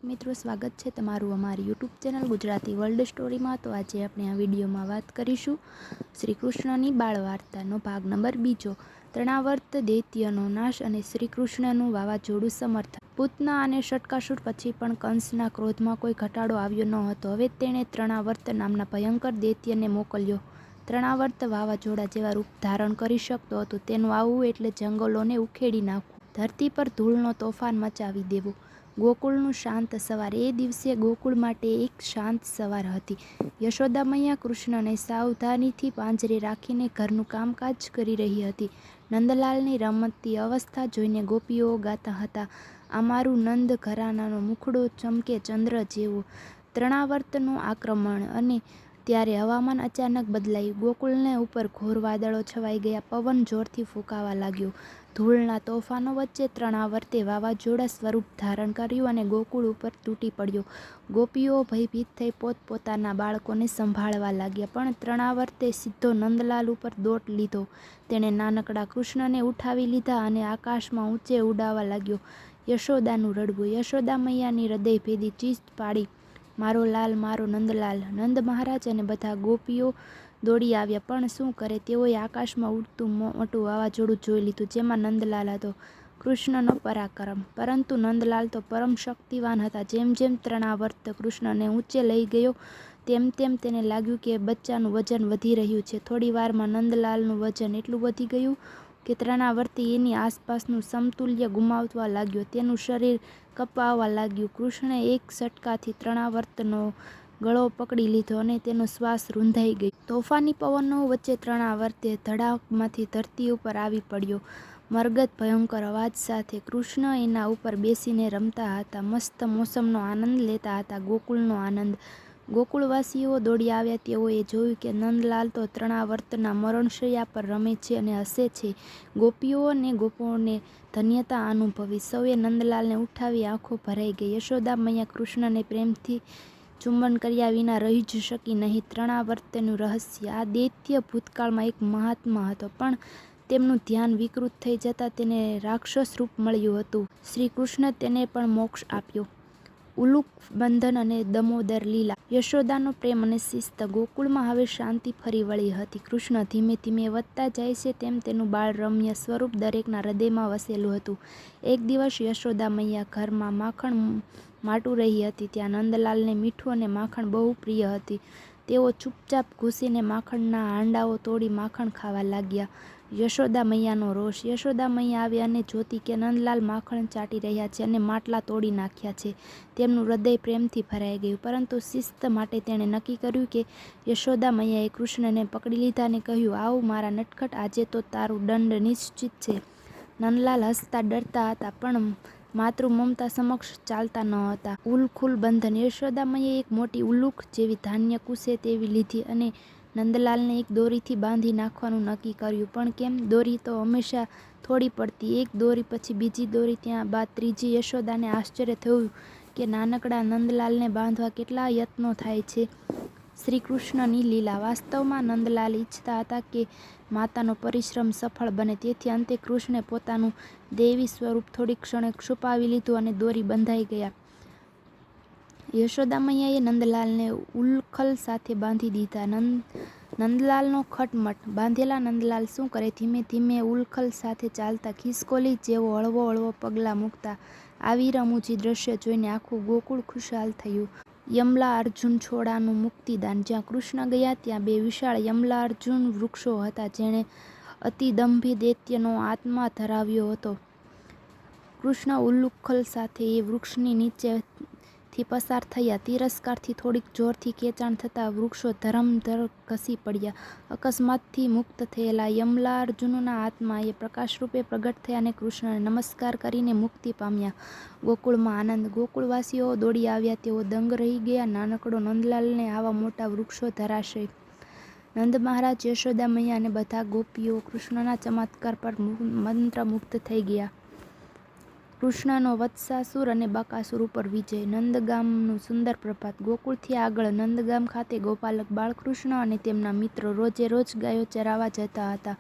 મિત્રો, સ્વાગત છે તમારું અમારી યુટ્યુબ ચેનલ ગુજરાતી વર્લ્ડ સ્ટોરીમાં। તો આજે આપણે આ વિડીયોમાં વાત કરીશું શ્રી કૃષ્ણની બાળ વાર્તાનો ભાગ નંબર 2, તૃણાવર્ત દૈત્યનો નાશ અને શ્રી કૃષ્ણનું વાવાઝોડું સમર્થન। પૂતના અને શટકાસુર પછી પણ કંસના ક્રોધમાં કોઈ ઘટાડો આવ્યો ન હતો। હવે તેણે તૃણાવર્ત નામના ભયંકર દૈત્યને મોકલ્યો। તૃણાવર્ત વાવાઝોડા જેવા રૂપ ધારણ કરી શકતો હતો। તેનું આવવું એટલે જંગલોને ઉખેડી નાખવું, ધરતી પર ધૂળનો તોફાન મચાવી દેવો। ગોકુળનું શાંત સવાર। એ દિવસે ગોકુળ માટે એક શાંત સવાર હતી। યશોદા મૈયા કૃષ્ણને સાવધાનીથી પાંજરે રાખીને ઘરનું કામકાજ કરી રહી હતી। નંદલાલની રમતી અવસ્થા જોઈને ગોપીઓ ગાતા હતા, અમારું નંદ ઘરાનાનો મુખડો ચમકે ચંદ્ર જેવો। તૃણાવર્તનું આક્રમણ અને ત્યારે હવામાન અચાનક બદલાયું। ગોકુળને ઉપર ઘોર વાદળો છવાઈ ગયા। પવન જોરથી ફૂંકાવા લાગ્યો। ધૂળના તોફાનો વચ્ચે તૃણાવર્તે વાવાઝોડા સ્વરૂપ ધારણ કર્યું અને ગોકુળ ઉપર તૂટી પડ્યો। ગોપીઓ ભયભીત થઈ પોતપોતાના બાળકોને સંભાળવા લાગ્યા, પણ તૃણાવર્તે સીધો નંદલાલ ઉપર દોટ લીધો। તેણે નાનકડા કૃષ્ણને ઉઠાવી લીધા અને આકાશમાં ઊંચે ઉડાવવા લાગ્યો। યશોદાનું રડવું। યશોદા મૈયાની હૃદયભેદી ચીસ પાડી, મારો લાલ, મારો નંદલાલ! નંદ મહારાજ અને બધા ગોપીઓ દોડી આવ્યા, પણ શું કરે? તેઓએ આકાશમાં ઉડતું મોટું વાવાઝોડું જોઈ લીધું, જેમાં નંદલાલ હતો, કૃષ્ણનો પરાક્રમ। પરંતુ નંદલાલ તો પરમ શક્તિવાન હતા। જેમ જેમ તૃણાવર્ત કૃષ્ણને ઊંચે લઈ ગયો, તેમ તેમ તેને લાગ્યું કે બચ્ચાનું વજન વધી રહ્યું છે। થોડી વારમાં નંદલાલનું વજન એટલું વધી ગયું કે તૃણાવર્ત એની આસપાસનું સમતુલ્ય ગુમાવવા લાગ્યો। તેનું શરીર કપાવા લાગ્યું। કૃષ્ણે એક ઝટકાથી તૃણાવર્તનો ગળો પકડી લીધો અને તેનો શ્વાસ રૂંધાઈ ગયો। તોફાની પવનો વચ્ચે તૃણાવર્તે ધડાકમાંથી ધરતી ઉપર આવી પડ્યો, મરગત ભયંકર અવાજ સાથે। કૃષ્ણ એના ઉપર બેસીને રમતા હતા, મસ્ત મોસમનો આનંદ લેતા હતા, ગોકુળનો આનંદ। ગોકુળવાસીઓ દોડી આવ્યા। તેઓએ જોયું કે નંદલાલ તો તૃણાવર્તના મરણશૈયા પર રમે છે અને હસે છે। ગોપીઓ અને ગોપોને ધન્યતા અનુભવી। સૌએ નંદલાલને ઉઠાવી આંખો ભરાઈ ગઈ। યશોદા મૈયા કૃષ્ણને પ્રેમથી ચુંબન કર્યા વિના રહી જ શકી નહીં। તૃણાવર્તનું રહસ્ય। આ દૈત્ય ભૂતકાળમાં એક મહાત્મા હતો, પણ તેમનું ધ્યાન વિકૃત થઈ જતાં તેને રાક્ષસ રૂપ મળ્યું હતું। શ્રી કૃષ્ણ તેને પણ મોક્ષ આપ્યો। ઉલુક બંધન અને દમોદર લીલા। યશોદાનો પ્રેમ અને શિસ્ત। ગોકુળમાં હવે શાંતિ ફરી વળી હતી। કૃષ્ણ ધીમે ધીમે વધતા જાય છે તેમ તેનું બાળરમ્ય સ્વરૂપ દરેકના હૃદયમાં વસેલું હતું। એક દિવસ યશોદા મૈયા ઘરમાં માખણ માટું રહી હતી। ત્યાં નંદલાલને મીઠું અને માખણ બહુ પ્રિય હતી। તેઓ ચૂપચાપ ઘૂસીને માખણના હાંડાઓ તોડી માખણ ખાવા લાગ્યા। યશોદા મૈયાનો રોષ। યશોદા મૈયા આવી અને જોતી કે નંદલાલ માખણ ચાટી રહ્યા છે અને માટલા તોડી નાખ્યા છે, તેમનું હૃદય પ્રેમથી ભરાઈ ગયું। પરંતુ શિસ્ત માટે તેણે નક્કી કર્યું કે યશોદા મૈયાએ કૃષ્ણને પકડી લીધા અને કહ્યું, આવ મારા નટખટ, આજે તો તારું દંડ નિશ્ચિત છે। નંદલાલ હસતા ડરતા હતા, પણ માતૃ મમતા સમક્ષ ચાલતા ન હતા। ઉલખુલ બંધન। યશોદા મૈયાએ એક મોટી ઉલુક જેવી ધાન્ય કૂસે તેવી લીધી અને નંદલાલને એક દોરીથી બાંધી નાખવાનું નક્કી કર્યું। પણ કેમ? દોરી તો હંમેશા થોડી પડતી, એક દોરી પછી બીજી દોરી, ત્યાં બાદ ત્રીજી। યશોદાને આશ્ચર્ય થયું કે નાનકડા નંદલાલને બાંધવા કેટલા યત્નો થાય છે। શ્રી કૃષ્ણની લીલા। વાસ્તવમાં નંદલાલ ઈચ્છતા હતા કે માતાનો પરિશ્રમ સફળ બને, તેથી અંતે કૃષ્ણે પોતાનું દૈવી સ્વરૂપ થોડી ક્ષણે છુપાવી લીધું અને દોરી બંધાઈ ગયા। યશોદા મૈયાએ નંદલાલને ઉલખલ સાથે બાંધી દીધા। નંદલાલનો ખટમટ। બાંધેલા નંદલાલ શું કરે? ધીમે ધીમે ઉલખલ સાથે ચાલતા, ખિસકોલી જેવો હળવો હળવો પગલાં મૂકતા। આવી રમૂજી દ્રશ્ય જોઈને આખું ગોકુળ ખુશાલ થયું। યમલા અર્જુન છોડાનું મુક્તિદાન। જ્યાં કૃષ્ણ ગયા ત્યાં બે વિશાળ યમલાર્જુન વૃક્ષો હતા, જેણે અતિદંભી દૈત્યનો આત્મા ધરાવ્યો હતો। કૃષ્ણ ઉલુખલ સાથે એ વૃક્ષની નીચેથી પસાર થયા। તિરસ્કારથી થોડીક જોરથી ખેંચાણ થતાં વૃક્ષો ધરમધર ખસી પડ્યા। અકસ્માતથી મુક્ત થયેલા યમલાર્જુનના આત્માએ પ્રકાશરૂપે પ્રગટ થયા અને કૃષ્ણને નમસ્કાર કરીને મુક્તિ પામ્યા। ગોકુળમાં આનંદ। ગોકુળવાસીઓ દોડી આવ્યા। તેઓ દંગ રહી ગયા। નાનકડો નંદલાલને આવા મોટા વૃક્ષો ધરાશય! નંદ મહારાજ, યશોદા મૈયા અને બધા ગોપીઓ કૃષ્ણના ચમત્કાર પર મંત્રમુગ્ધ થઈ ગયા। કૃષ્ણનો વત્સાસુર અને બકાસુર ઉપર વિજય। નંદગામનું સુંદર પ્રભાત। ગોકુળથી આગળ નંદગામ ખાતે ગોપાલક બાળકૃષ્ણ અને તેમના મિત્રો રોજે રોજ ગાયો ચરાવવા જતા હતા।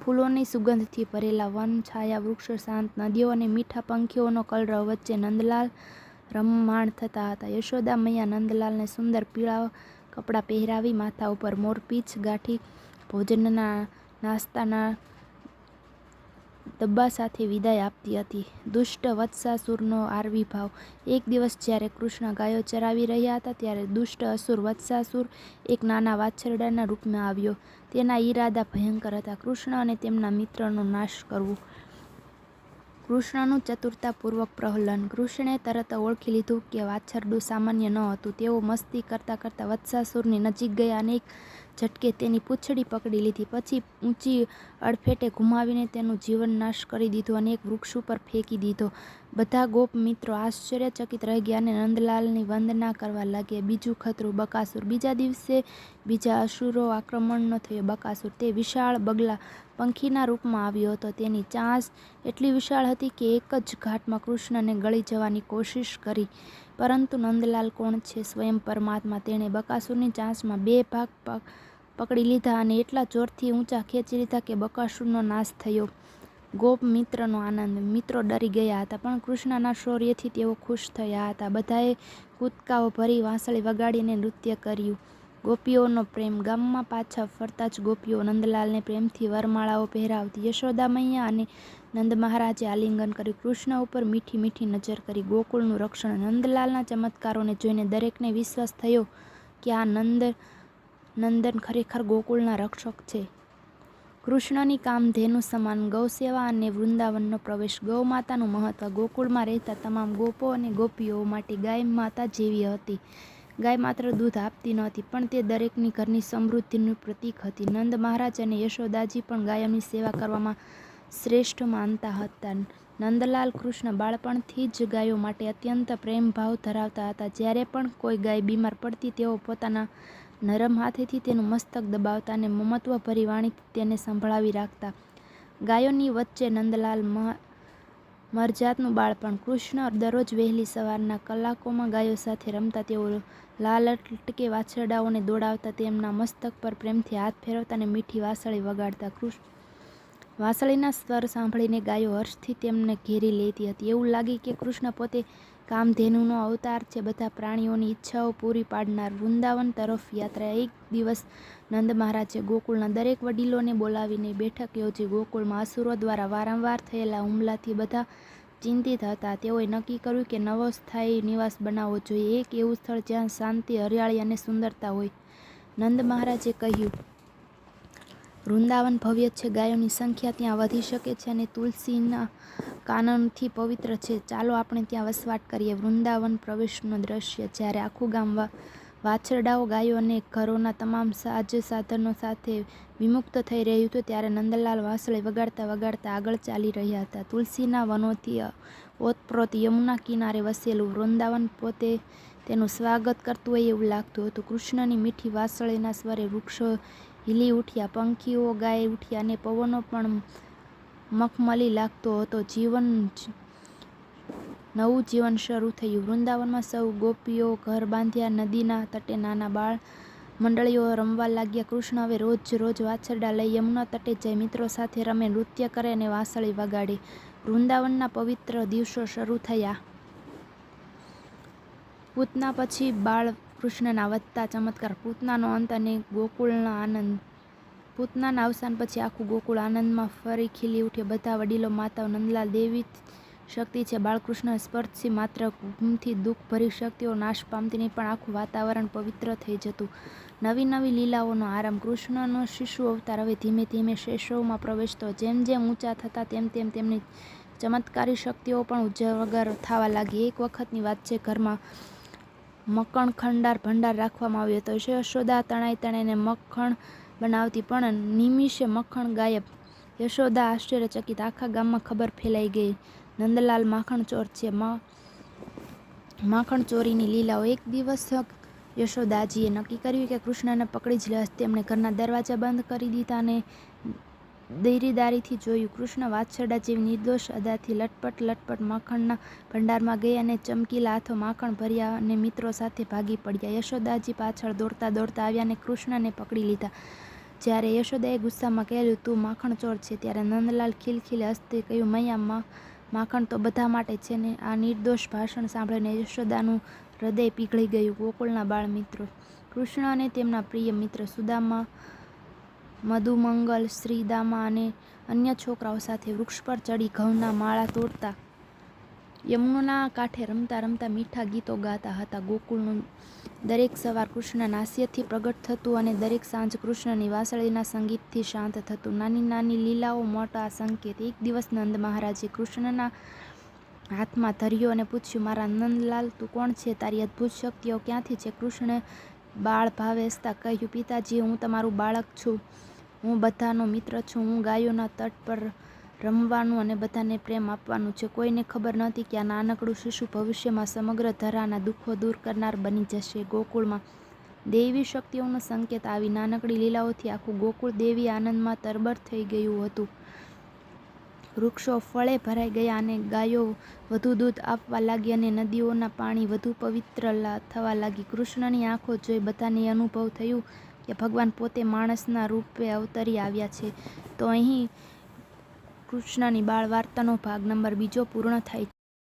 ફૂલોની સુગંધથી ભરેલા વન, છાયા વૃક્ષો, શાંત નદીઓ અને મીઠા પંખીઓનો કલરવ વચ્ચે નંદલાલ રમમાણ થતા હતા. યશોદા મૈયા નંદલાલને સુંદર પીળા કપડાં પહેરાવી માથા ઉપર મોરપીંછ ગાંઠી ભોજનના નાસ્તાના ડબ્બા સાથે વિદાય આપતી હતી. દુષ્ટ વત્સાસુરનો આવિર્ભાવ. એક દિવસ જ્યારે કૃષ્ણ ગાયો ચરાવી રહ્યા હતા ત્યારે દુષ્ટ અસુર વત્સાસુર એક નાના વાછરડાના રૂપમાં આવ્યો. તેના ઈરાદા ભયંકર હતા: કૃષ્ણ અને તેમના મિત્રનો નાશ કરવો. કૃષ્ણનું ચતુરતાપૂર્વક પ્રહલન. કૃષ્ણે તરત ઓળખી લીધું કે વાછરડું સામાન્ય ન હતું. તેઓ મસ્તી કરતા કરતા વત્સાસુરની નજીક ગયા અને એક ઝટકે તેની પૂંછડી પકડી લીધી. પછી ઊંચી અડફેટે ઘુમાવીને તેનું જીવન નાશ કરી દીધું અને એક વૃક્ષ ઉપર ફેંકી દીધો. બધા ગોપ મિત્રો આશ્ચર્યચકિત રહી ગયા અને નંદલાલની વંદના કરવા લાગ્યા. બીજું ખતરું: બકાસુર. બીજા દિવસે બીજા અસુરો આક્રમણનો થયો. બકાસુર તે વિશાળ બગલા પંખીના રૂપમાં આવ્યો હતો. તેની ચાંચ એટલી વિશાળ હતી કે એક જ ઘાતમાં કૃષ્ણને ગળી જવાની કોશિશ કરી. પરંતુ નંદલાલ કોણ છે? સ્વયં પરમાત્મા. તેણે બકાસુરની ચાંચમાં 2 ભાગ પકડી લીધા અને એટલા જોરથી ઊંચા ખેંચી લીધા કે બકાસુરનો નાશ થયો. ગોપ મિત્રનો આનંદ. મિત્રો ડરી ગયા હતા પણ કૃષ્ણના શૌર્યથી તેઓ ખુશ થયા હતા. બધાએ કૂદકાઓ ભરી વાંસળી વગાડીને નૃત્ય કર્યું. ગોપીઓનો પ્રેમ. ગામમાં પાછા ફરતા જ ગોપીઓ નંદલાલને પ્રેમથી વરમાળાઓ પહેરાવતી. યશોદા મૈયા અને નંદ મહારાજે આલિંગન કર્યું. કૃષ્ણ ઉપર મીઠી મીઠી નજર કરી. ગોકુળનું રક્ષણ. નંદલાલના ચમત્કારોને જોઈને દરેકને વિશ્વાસ થયો કે આ નંદન ખરેખર ગોકુળના રક્ષક છે. કૃષ્ણની કામધેનુ સમાન ગૌસેવા અને વૃંદાવનનો પ્રવેશ. ગૌ માતાનું મહત્વ. ગોકુળમાં રહેતા તમામ ગોપો અને ગોપીઓ માટે ગાય માતા જેવી હતી. ગાય માત્ર દૂધ આપતી નહોતી પણ તે દરેકની ઘરની સમૃદ્ધિનું પ્રતીક હતી. નંદ મહારાજ અને યશોદાજી પણ ગાયોની સેવા કરવામાં શ્રેષ્ઠ માનતા હતા. નંદલાલ કૃષ્ણ બાળપણથી જ ગાયો માટે અત્યંત પ્રેમભાવ ધરાવતા હતા. જ્યારે પણ કોઈ ગાય બીમાર પડતી તેઓ પોતાના નરમ હાથેથી તેનું મસ્તક દબાવતા અને મમત્વભરી વાણીથી તેને સંભળાવી રાખતા. ગાયોની વચ્ચે નંદલાલ મરજાતનું બાળપણ. કૃષ્ણ દરરોજ વહેલી સવારના કલાકોમાં ગાયો સાથે રમતા. તેઓ લાલટકે વાછરડાઓને દોડાવતા, તેમના મસ્તક પર પ્રેમથી હાથ ફેરવતા અને મીઠી વાંસળી વગાડતા. વાંસળીના સ્વર સાંભળીને ગાયો હર્ષથી તેમને ઘેરી લેતી હતી. એવું લાગે કે કૃષ્ણ પોતે કામધેનુનો અવતાર છે, બધા પ્રાણીઓની ઈચ્છાઓ પૂરી પાડનાર. વૃંદાવન તરફ યાત્રા. એક દિવસ નંદ મહારાજે ગોકુળના દરેક વડીલોને બોલાવીને બેઠક યોજી. ગોકુળમાં અસુરો દ્વારા વારંવાર થયેલા હુમલાથી બધા ચિંતિત હતા. તેઓએ નક્કી કર્યું કે નવો સ્થાયી નિવાસ બનાવવો જોઈએ, એક એવું સ્થળ જ્યાં શાંતિ, હરિયાળી અને સુંદરતા હોય. નંદ મહારાજે કહ્યું, વૃંદાવન ભવ્ય છે, ગાયોની સંખ્યા ત્યાં વધી શકે છે અને તુલસીના કાનનથી પવિત્ર છે. ચાલો આપણે ત્યાં વસવાટ કરીએ. વૃંદાવન પ્રવેશનું દ્રશ્ય. જ્યારે આખું ગામ વાછરડાઓ, ગાયો અને ઘરોના તમામ સાજ સાધનો સાથે વિમુક્ત થઈ રહ્યું હતું ત્યારે નંદલાલ વાંસળી વગાડતા વગાડતા આગળ ચાલી રહ્યા હતા. તુલસીના વનોથી ઓતપ્રોત યમુના કિનારે વસેલું વૃંદાવન પોતે તેનું સ્વાગત કરતું હોય એવું લાગતું હતું. કૃષ્ણની મીઠી વાંસળીના સ્વરે વૃક્ષો હિલી ઉઠ્યા, પંખીઓ ગાઈ ઉઠ્યા અને પવનો પણ મખમલી લાગતો હતો. નવું જીવન શરૂ થયું. વૃંદાવનમાં સૌ ગોપીઓ ઘર બાંધ્યા. નદીના તટે નાના બાળ મંડળીઓ રમવા લાગ્યા. કૃષ્ણ હવે રોજ વાછરડા લઈ યમુના તટે જઈ મિત્રો સાથે રમે, નૃત્ય કરે અને વાંસળી વગાડે. વૃંદાવનના પવિત્ર દિવસો શરૂ થયા. પૂતના પછી બાળ કૃષ્ણના વધતા ચમત્કાર. પૂતનાનો અંત અને ગોકુળના આનંદ. પૂતનાના અવસાન પછી આખું ગોકુળ આનંદમાં ફરી ખીલી ઉઠ્યું. બધા વડીલો, માતાઓ. નંદલાલ દેવી શક્તિ છે. બાળકૃષ્ણ સ્પર્શથી માત્ર ઘૂમથી દુઃખ ભરી શક્તિઓ નાશ પામતી નહીં પણ આખું વાતાવરણ પવિત્ર થઈ જતું. નવી નવી લીલાઓનો આરંભ. કૃષ્ણનો શિશુ અવતાર હવે ધીમે ધીમે શૈશવમાં પ્રવેશતો. જેમ જેમ ઊંચા થતા તેમ તેમ તેમની ચમત્કારી શક્તિઓ પણ ઉજાગર થવા લાગી. એક વખતની વાત છે. ઘરમાં મક્ખણ ભંડાર રાખવામાં આવ્યો હતો. યશોદા તણાઈને મક્ખણ બનાવતી પણ નિમિષે મક્ખણ ગાયબ. યશોદા આશ્ચર્યચકિત. આખા ગામમાં ખબર ફેલાઈ ગઈ, નંદલાલ માખણ ચોર છે. માખણ ચોરીની લીલાઓ. એક દિવસ યશોદાજીએ નક્કી કર્યું કે કૃષ્ણને પકડી જ લેશે. તેમણે ઘરના દરવાજા બંધ કરી દીધા અને દિરીદારીથી જોયું. કૃષ્ણ વાછરડા જેવી નિર્દોષ અદાથી લટપટ માખણના ભંડારમાં ગઈ અને ચમકીલા હાથો માખણ ભર્યા અને મિત્રો સાથે ભાગી પડ્યા. યશોદાજી પાછળ દોડતા આવ્યા અને કૃષ્ણને પકડી લીધા. જ્યારે યશોદાએ ગુસ્સામાં કહેલું, તું માખણ ચોર છે, ત્યારે નંદલાલ ખિલખિલે હસતે કહ્યું, મૈયા માખણ તો બધા માટે છે ને. આ નિર્દોષ ભાષણ સાંભળીને યશોદાનું હૃદય પીઘળી ગયું. ગોકુળના બાળ મિત્રો કૃષ્ણ અને તેમના પ્રિય મિત્ર સુદામા, મધુમંગલ, શ્રીદામા અને અન્ય છોકરાઓ સાથે વૃક્ષ પર ચડી ઘઉંના માળા તોડતા, યમુના કાંઠે રમતા રમતા મીઠા ગીતો ગાતા હતા. ગોકુળનું દરેક સવાર કૃષ્ણના હાસ્યથી પ્રગટ થતું અને દરેક સાંજ કૃષ્ણની વાંસળીના સંગીતથી શાંત થતું. નાની નાની લીલાઓ મોટા સંકેત. એક દિવસ નંદ મહારાજે કૃષ્ણના હાથમાં ધર્યો અને પૂછ્યું, મારા નંદલાલ, તું કોણ છે? તારી અદ્ભુત શક્તિઓ ક્યાંથી છે? કૃષ્ણે બાળ ભાવે હસતા કહ્યું, પિતાજી, હું તમારું બાળક છું. હું બધાનો મિત્ર છું. હું ગાયોના તટ પર રમવાનું અને બધાને પ્રેમ આપવાનું છે. કોઈને ખબર નહોતી કે આ નાનકડું શિશુ ભવિષ્યમાં સમગ્ર ધરાના દુઃખો દૂર કરનાર બની જશે. ગોકુળમાં દૈવી શક્તિઓનો સંકેત. આવી નાનકડી લીલાઓથી આખું ગોકુળ દેવી આનંદમાં તરબર થઈ ગયું હતું. વૃક્ષો ફળે ભરાઈ ગયા અને ગાયો વધુ દૂધ આપવા લાગી અને નદીઓના પાણી વધુ પવિત્ર થવા લાગી. કૃષ્ણની આંખો જોઈ બધાને અનુભવ થયું કે ભગવાન પોતે માણસના રૂપે અવતરી આવ્યા છે. તો અહીં કૃષ્ણની બાળ વાર્તાનો ભાગ નંબર 2 પૂર્ણ થાય છે.